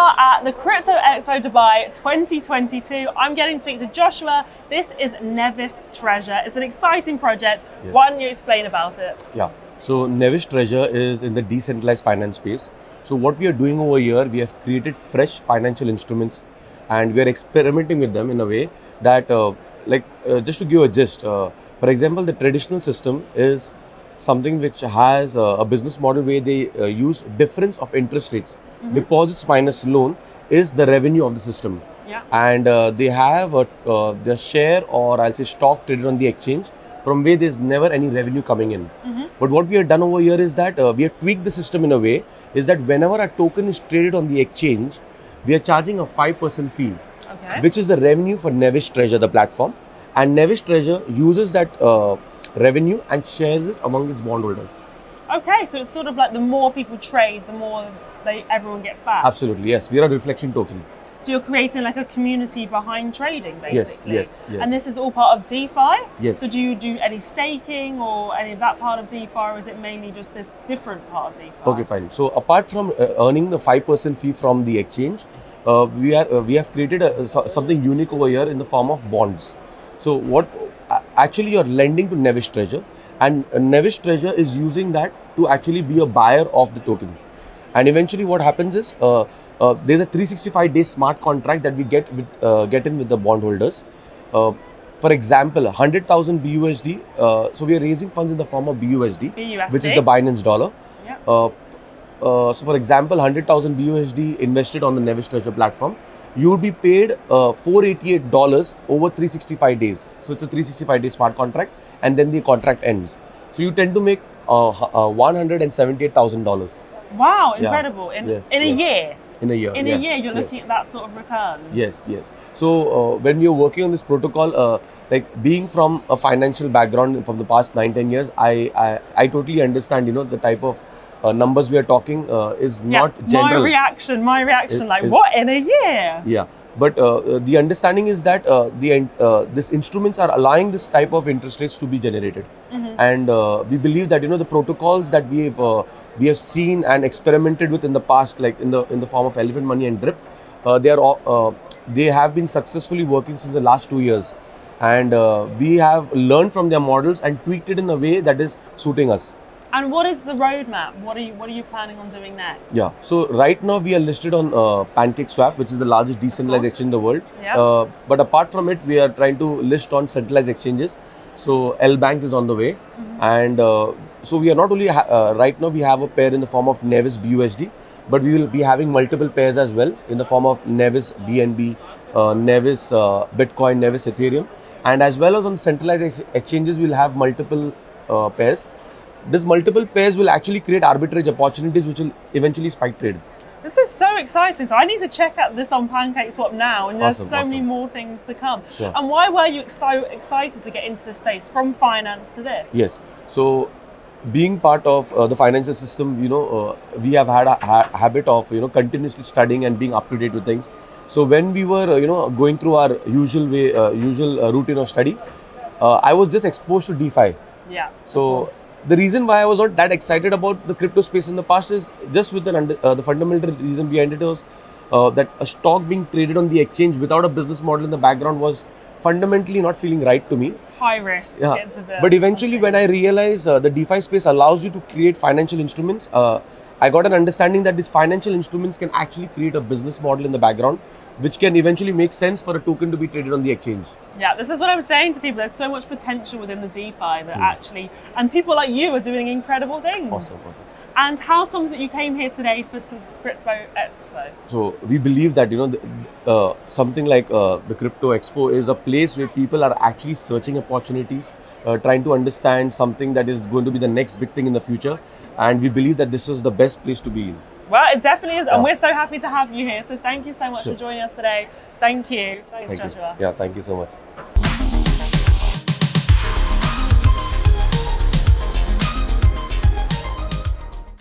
are at the Crypto Expo Dubai 2022. I'm getting to speak to Joshua. This is Nevis Treasure. It's an exciting project. Yes. Why don't you explain about it? Yeah. So Nevis Treasure is in the decentralized finance space. So what we are doing over here, we have created fresh financial instruments, and we are experimenting with them in a way that, just to give a gist, for example, the traditional system is something which has a business model where they use difference of interest rates. Deposits minus loan is the revenue of the system. Yeah. And they have their share, or I'll say stock, traded on the exchange, from where there's never any revenue coming in. But what we have done over here is that we have tweaked the system in a way is that whenever a token is traded on the exchange, we are charging a 5% fee, Okay. which is the revenue for Nevis Treasure, the platform. And Nevis Treasure uses that revenue and shares it among its bondholders. Okay, so it's sort of like the more people trade, the more everyone gets back. Absolutely, yes. We are a reflection token. So you're creating like a community behind trading, basically. Yes. And this is all part of DeFi? Yes. So do you do any staking or any of that part of DeFi, or is it mainly just this different part of DeFi? Okay, fine. So apart from earning the 5% fee from the exchange, we have created something unique over here in the form of bonds. So what actually you're lending to Nevis Treasure, and Nevis Treasure is using that to actually be a buyer of the token. And eventually what happens is there's a 365-day smart contract that we get in with the bondholders. For example, 100,000 BUSD. So we are raising funds in the form of BUSD, which is the Binance dollar. Yeah. So for example, 100,000 BUSD invested on the Nevis Treasure platform, you would be paid $488 over 365 days. So it's a 365-day smart contract, and then the contract ends. So you tend to make $178,000. Wow, incredible. Yeah. In Yes, a yes. year? In a year. In a year, you're looking at that sort of returns? Yes. So when we are working on this protocol, like being from a financial background from the past 9-10 years, I totally understand, the type of numbers we are talking is not general. My reaction, what, in a year? Yeah. But the understanding is that these instruments are allowing this type of interest rates to be generated. And we believe that, the protocols that we have seen and experimented with in the past, like in the form of Elephant Money and Drip, they have been successfully working since the last 2 years. And we have learned from their models and tweaked it in a way that is suiting us. And what is the roadmap? What are you planning on doing next? Yeah. So right now we are listed on PancakeSwap, which is the largest decentralized exchange in the world. Yeah. But apart from it, we are trying to list on centralized exchanges. So L Bank is on the way, and so we are not only right now we have a pair in the form of Nevis BUSD, but we will be having multiple pairs as well in the form of Nevis BNB, Nevis Bitcoin, Nevis Ethereum, and as well as on centralized exchanges we'll have multiple pairs. These multiple pairs will actually create arbitrage opportunities, which will eventually spike trade. This is so exciting. So I need to check out this on PancakeSwap now, and there's so many more things to come. Sure. And why were you so excited to get into this space, from finance to this? Yes. So being part of the financial system, we have had a habit of, continuously studying and being up to date with things. So when we were, going through our usual routine of study, I was just exposed to DeFi. Yeah. So the reason why I was not that excited about the crypto space in the past is just with the fundamental reason behind it was that a stock being traded on the exchange without a business model in the background was fundamentally not feeling right to me. High risk. Yeah. It's a bit But eventually when I realized the DeFi space allows you to create financial instruments, I got an understanding that these financial instruments can actually create a business model in the background, which can eventually make sense for a token to be traded on the exchange. Yeah, this is what I'm saying to people. There's so much potential within the DeFi that actually, and people like you are doing incredible things. Awesome. And how comes that you came here today to Crypto Expo? So we believe that something like the Crypto Expo is a place where people are actually searching opportunities, trying to understand something that is going to be the next big thing in the future, and we believe that this is the best place to be in. Well, it definitely is, and we're so happy to have you here. So thank you so much for joining us today. Thank you. Thanks, Joshua. Yeah, thank you so much.